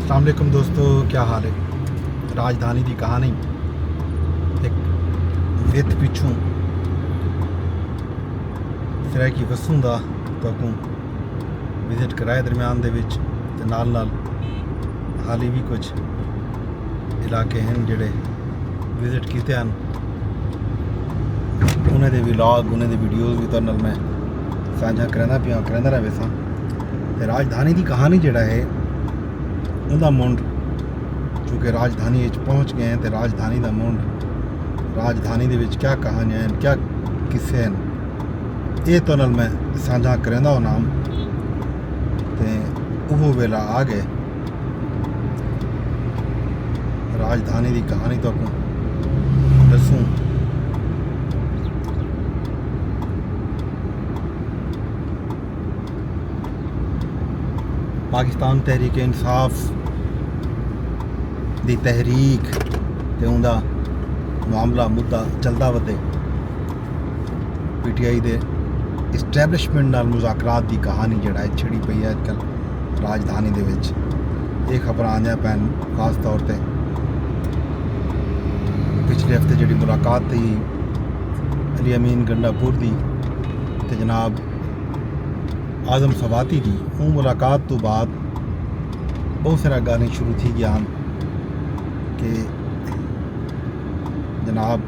अस्सलाम वालेकुम दोस्तों, क्या हाल है। राजधानी की कहानी एक वित पिछू सिरा की वसूं का तो विजिट कराए दरम्यान दे विच ते नाल नाल हाली भी कुछ इलाके हैं जिहड़े विजिट किए हैं, उन्हें दे व्लॉग उन्हें दे वीडियोज़ भी तुहाडे नाल मैं साझा करांदा रहे सां। ते राजधानी की कहानी जिहड़ा है उनका मुंड चूँकि राजधानी पहुँच गए हैं तो राजधानी का मुंड राजधानी दे विच क्या कहानियाँ हैं, क्या किस्से हैं, ये तो नाल मैं साझा करांदा होना। तो वो वेला आ गए राजधानी की कहानी तो दसूँ। पाकिस्तान तहरीक इंसाफ दी तहरीक ते उनका मामला मुद्दा चलता वधे, PTI दे इस्टैबलिशमेंट नाल मुज़ाकरात की कहानी जिहड़ा है छिड़ी पई है अजकल राजधानी दे विच। ये खबर आंदियां पैन खास तौर पर पिछले हफ्ते जिहड़ी मुलाकात थी अली अमीन गंडापुर दी ते जनाब आज़म सवाती दी, वो मुलाकात तो बाद बहुत सारा गाने शुरू थी गया कि जनाब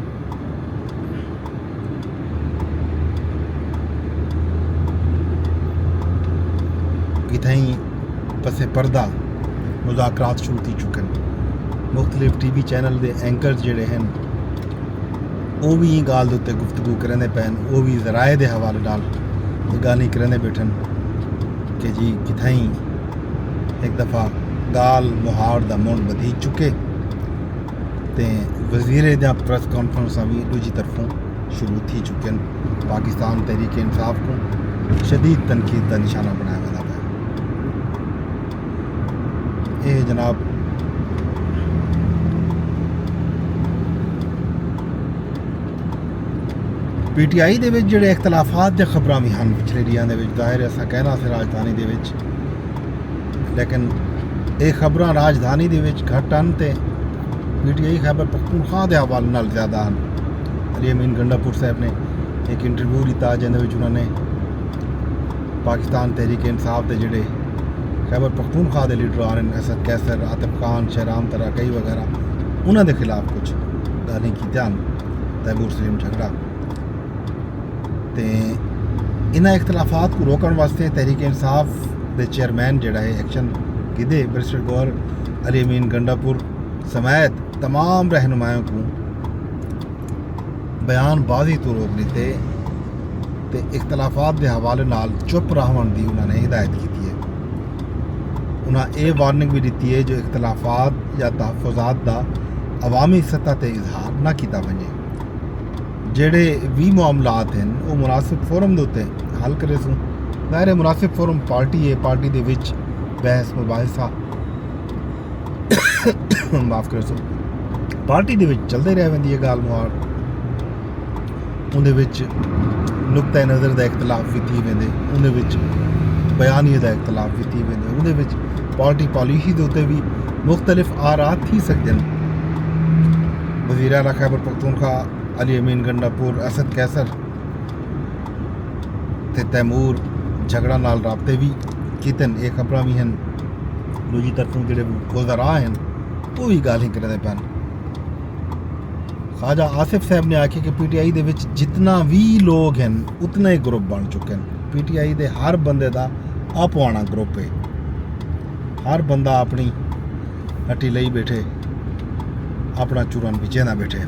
कितई पसे पर्दा मुज़ाकरात शुरू थी चुके हैं। मुख्तलिफ TV चैनल के एंकर्स जिहड़े हैं वो भी गाल दे उत्ते गुफ्तगू करते पैन, वो भी ज़राए के हवाले नाल गाल करते बैठन कि जी कितई एक दफ़ा गाल मुहाड़ का मुंड बधी चुके ते वज़ीर दा प्रेस कॉन्फ्रेंस भी दूजी तरफों शुरू थी चुके हैं। पाकिस्तान तहरीक इंसाफ को शदीद तनकीद का निशाना बनाया वेंदा है। ये जनाब PTI दे विच जिहड़े इख्तलाफात दी खबरां भी हैं पिछले दिनां दे विच, ज़ाहिर असां कहना से राजधानी दे विच, लेकिन ये खबरां राजधानी दे विच घट हैं ते PTI खैबर पख्तूनख्वा के हवाले नाल ज़्यादा हैं। अली अमीन गंडापुर साहब ने एक इंटरव्यू लिता जिहदे उन्होंने पाकिस्तान तहरीक इंसाफ के जिहड़े खैबर पख्तूनख्वा के लीडर हैं असद कैसर, आतिफ खान, शहराम तराकई वगैरह, उन्होंने खिलाफ कुछ गालें कीतियां तैमूर सलीम झगड़ा। तो इन्हां इख्तलाफात को रोकने वास्ते तहरीक इंसाफ के चेयरमैन जिहड़ा है एक्शन किदे बैरिस्टर गौहर अली अमीन गंडापुर समेत तमाम रहनुमायों को बयानबाजी तो रोक लीते तो इख्तलाफात के हवाले नाल चुप रहने की उन्होंने हिदायत की है। उन्हें ये वार्निंग भी दी है जो इख्तलाफात या तहफ़ुज़ात का अवामी सतह पर इजहार ना किया वजे, जेड़े भी मामलात हैं वो मुनासिब फोरम के उत्ते हल करे सूँ। ज़ाहिर मुनासिब फोरम पार्टी है, पार्टी के विच बहस मुबाहिसा माफ़ करो सो पार्टी दे विच चलते रह वेंदी है गाल मुहाड़, उहदे विच नुक्ता नज़र का इख्तलाफ भी थी वेंदे, उहदे विच बयानी का इख्तलाफ भी थी वेंदे, उहदे विच पार्टी पॉलिसी के उत्ते भी मुख्तलिफ आरा थी सकते हैं। वज़ीर आला खैबर पख्तूनख्वा अली अमीन गंडापुर, असद कैसर ते तैमूर झगड़ा नाल राबते भी कीतन, ये खबरां भी हैं। दूजी तरफों जिहड़े वज़रा हैं वो भी गाल करते पैन। ख्वाजा आसिफ साहब ने आखी कि PTI दे विच जितना भी लोग हैं उतना ही ग्रुप बन चुके हैं। PTI दे हर बंदे का आपो आना ग्रुप है, हर बंदा अपनी हट्टी लई बैठे, अपना चूरन बिचे ना बैठे।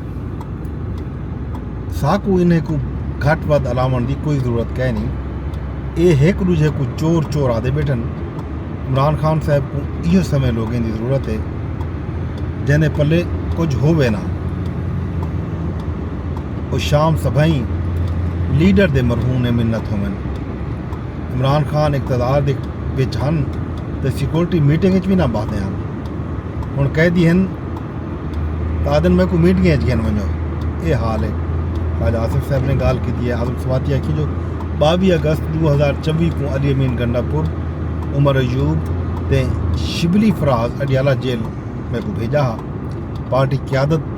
साकू इन्हें को घट वध अलावन की कोई ज़रूरत कह नहीं। ये एक दूजे को चोर चोर आदे बैठन। इमरान खान साहब को इहो समय लोगों की ज़रूरत है जिन्हें पल्ले कुछ होवे ना, वो शाम सभाई लीडर दे मरहूम ने मिन्नत होवन। इमरान खान इकतदार दे विच हन ते सिक्योरिटी मीटिंग भी ना बाते हैं। हुण कह दी हैं तादन मैं को मीटिंग गन वजो, ये हाल है। ख्वाजा आसिफ साहब ने गाल की है। आज़म सवाती आखी जो 22 अगस्त 2024 को अली अमीन गंडापुर, उमर अयूब, ते शिबली फराज अडियाला जेल में को भेजा हा। पार्टी क्यादत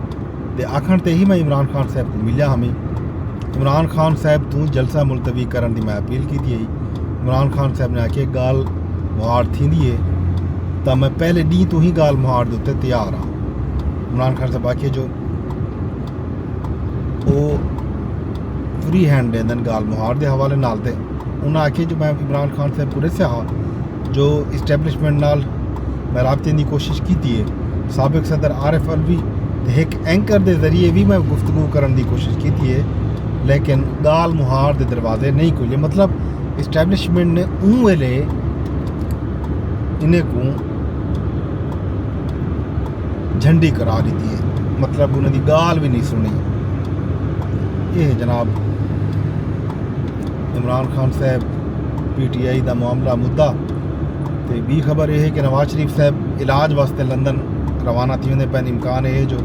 दे आखण ते ही मैं इमरान खान साहब को मिलिया हमें। इमरान खान साहब तू जलसा मुलतवी करन दी मैं अपील की थी। इमरान खान साहब ने आखे गाल मुहार थींदी है तो मैं पहले डी तू ही गाल मुहार दे उत्ते तैयार हाँ। इमरान खान साहब आखे जो वो फ्री हैंड देंदन गाल मुहार के हवाले नाल ते उन्हें आखे जो मैं इमरान खान साहब को दस्या हा जो इस्टैबलिशमेंट नाल मैं राबते की कोशिश की है। साबिक सदर आरिफ अलवी एक एंकर के जरिए भी मैं गुफ्तगू करने की कोशिश की है लेकिन गाल मुहार के दरवाजे नहीं खुले। मतलब इस्टैबलिशमेंट ने ऊँ वेले इन्हें को झंडी करा दी है, मतलब उन्होंने गाल भी नहीं सुनी। ये जनाब इमरान खान साहब PTI का मामला मुद्दा। तो भी खबर यह है कि नवाज शरीफ साहब इलाज वास्ते लंदन रवाना थी होंगे पैन इम्कान है जो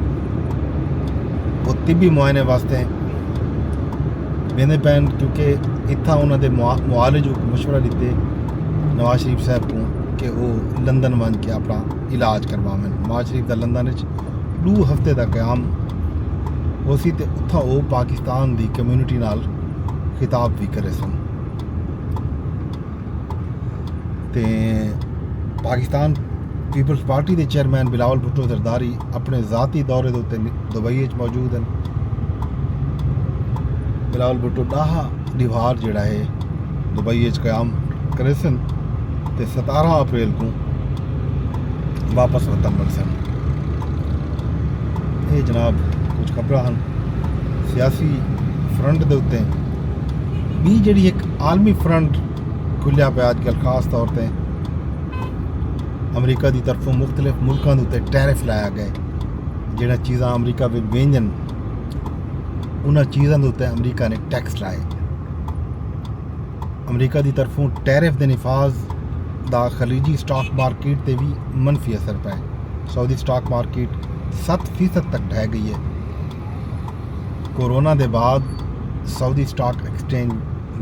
वो तिब्बी मुआयने वास्ते वेंदे पैन क्योंकि इतना उन्होंने मुआलिज को मशवरा दिते नवाज शरीफ साहब को कि वो लंदन वन के अपना इलाज करवावें। नवाज शरीफ का लंदन 2 हफ्ते का क्याम उसी ते उत्था वो पाकिस्तान की कम्यूनिटी नाल खिताब भी करे सन। ते पाकिस्तान पीपल्स पार्टी के चेयरमैन बिलावल भुट्टो जरदारी अपने ज़ाती दौरे के उत्ते दुबई मौजूद हैं। बिलावल भुट्टो 10 दिवार जोड़ा है दुबई क्याम करे सन ते 17 अप्रैल को वापस वतन बन सन। ये जनाब कुछ खबर हैं सियासी फ्रंट के उत्ते भी जी एक आलमी फ्रंट खुलिया पे अजकल खास तौर पर अमरीका की तरफों मुख्तलिफ मुल्कों के उत्ते टैरिफ लाया गए। जो चीज़ा अमरीका में वेंजन उन्होंने चीज़ों के उत्ते अमरीका ने टैक्स लाए। अमरीका की तरफों टैरिफ के निफाज का खलीजी स्टॉक मार्केट से भी मनफी असर पाए। सऊदी स्टॉक मार्केट 7% तक ढह गई है। कोरोना के बाद सऊदी स्टॉक एक्सचेंज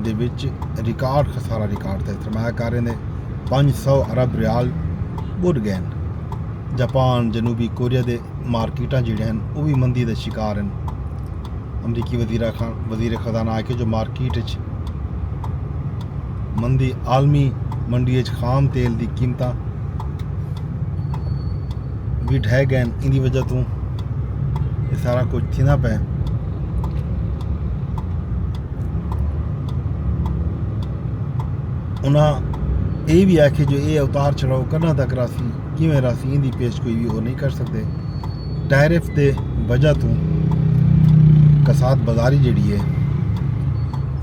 दे विच रिकॉर्ड खसारा रिकॉर्ड थे। सरमायाकारें ने 500 अरब रियाल बुड़ गए। जापान जनूबी कोरिया के मार्केटा जोड़े हैं वो भी मंदी के शिकार हैं। अमरीकी वजीर खजाना आके जो मार्केट मंदी आलमी मंडी खाम तेल की कीमत भी ढह गए। इन वजह तो ये सारा कुछ थी ना पे। उन्हें ये भी आखे जो ये उतार चढ़ाव करना तक रासी किमें रासी इंदी पेश कोई भी वो नहीं कर सकते। टैरिफ के वजह तो कसाद बाजारी जी है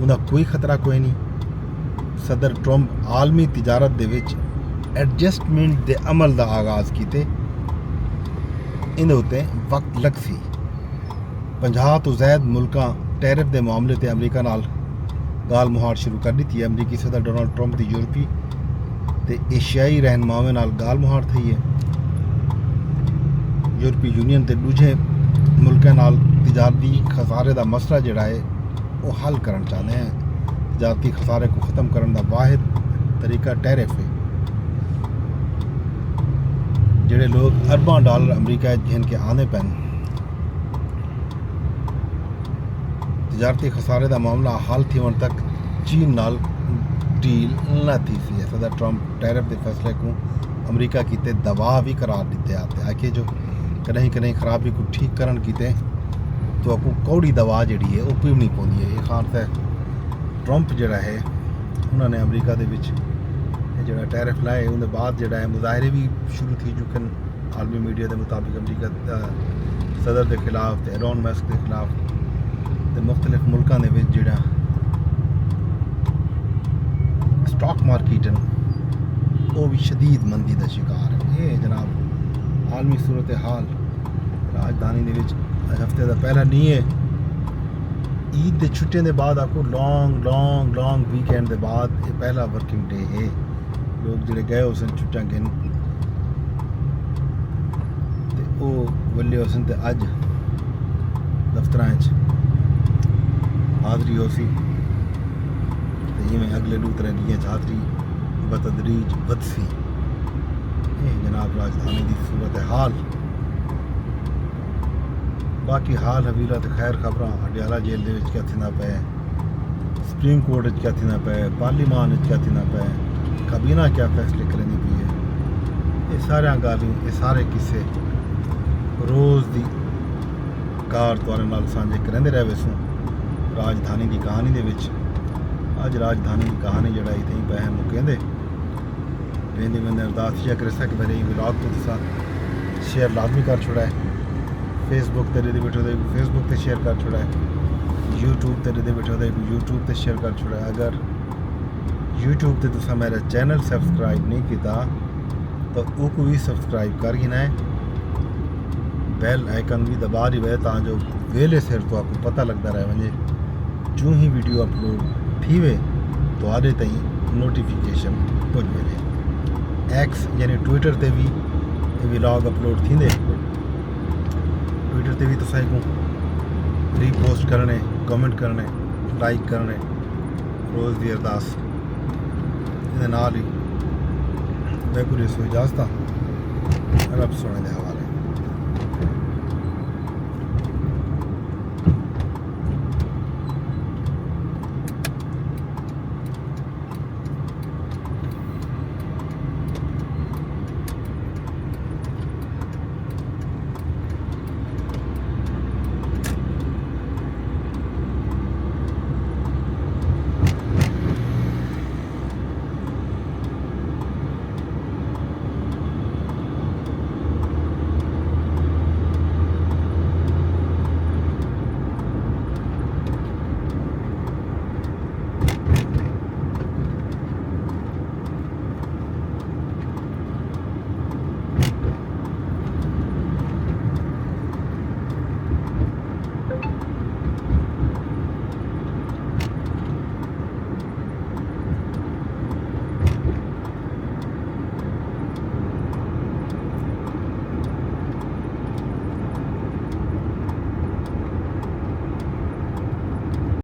उनका कोई खतरा कोई नहीं। सदर ट्रंप आलमी तिजारत दे विच एडजस्टमेंट के अमल का आगाज़ किते इन उत्ते वक्त लग सी। 50 तो ज़ायद मुल्कां टैरिफ के मामले ते अमरीका नाल गाल मुहार शुरू कर दी थी। अमरीकी सदर डोनाल्ड ट्रंप की यूरोपी ते एशियाई रहनुमाओं नाल गाल मुहार थी है। यूरोपी यूनियन ते दूजे मुल्कों नाल तिजारती खसारे का मसला जोड़ा है वो हल करना चाहते हैं। तिजारती खसारे को ख़त्म करने का वाहिद तरीका टैरिफ है। जोड़े लोग अरबा डॉलर अमरीका जिनके आने पैन तिजारती खसारे का मामला हल थी वन तक चीन नाल डील न थी सी। सदर ट्रंप टैरिफ के फैसले को अमरीका किते दबाव भी करार दिते आते आके जो कहीं कहीं खराबी को ठीक करन किते तो आपको कौड़ी दवा जी है वो पीवनी पौंदी है। ये खान से ट्रंप जोड़ा है उन्होंने अमरीका के जो टैरिफ लाए उनके बाद जोड़ा है मुजाहरे भी शुरू थी चुके हैं। आलमी मीडिया के मुताबिक अमरीका सदर के खिलाफ एलोन मस्क के खिलाफ मुख्तलिफ मुल्कों के जोड़ा स्टॉक मार्केट वो भी शदीद मंदी का शिकार है। ये जनाब आलमी सूरत हाल राजधानी हफ्ते का पहला नहीं है। ईद के छुट्टियों के बाद आपको लॉन्ग वीकेंड के बाद ये पहला वर्किंग डे है। लोग जोड़े गए उस छुट्टियां गिन वो वल्ले उस अज दफ्तर हाज़री हो सी जिमें अगले 2-3 दिन हाज़री बतदरीज बदसी। ਇਹ ਜਨਾਬ ਰਾਜਧਾਨੀ ਦੀ ਸੂਰਤ ਹਾਲ। ਬਾਕੀ ਹਾਲ ਹਵੀਲਾ ਤੇ ਖੈਰ ਖਬਰਾਂ ਅਡਿਆਲਾ ਜੇਲ੍ਹ ਦੇ ਵਿੱਚ ਕਿਆ ਥੀਂਦਾ ਪਿਆ, ਸੁਪਰੀਮ ਕੋਰਟ ਵਿੱਚ ਕਿਆ ਥੀਂਦਾ ਪਿਆ, ਪਾਰਲੀਮਾਨ ਵਿੱਚ ਕਿਆ ਥੀਂਦਾ ਪਿਆ, ਕਾਬੀਨਾ ਕਿਆ फैसले करनी पई है, ये सारियां गालियां ये सारे किस्से रोज़ दी कार तुहाडे नाल सांझे करंदे रहे वेसूं राजधानी की कहानी दे विच। अज राजधानी की कहानी जिहड़ा इत्थे ही पैसे मुकेंदे वेंदे मैंने अरदास जिहा करे सा कि मेरे व्लॉग तो तुसां शेयर लाजमी कर छोड़ा है, फेसबुक ते दे बैठे दे फेसबुक ते शेयर कर छोड़ा है, यूट्यूब ते दे बैठे दे यूट्यूब ते शेयर कर छोड़ा है। अगर यूट्यूब ते तुसां मेरा चैनल सब्सक्राइब नहीं किया तो उसको भी सब्सक्राइब कर ही ना है, बेल आइकन भी दबा दी वे ताकि वेले सिर तो आपको पता लगता रहे वजे जो ही वीडियो अपलोड थी वे तो आदे तई नोटिफिकेशन पहुँच वजे। एक्स यानी ट्विटर ते भी व्लॉग अपलोड थींदे, ट्विटर ते भी तुसां को रीपोस्ट करने, कमेंट करने, लाइक करने, रोज़ की अरदास ये नाल ही मैं कुछ इजाज़त रब सोने दे हवाले।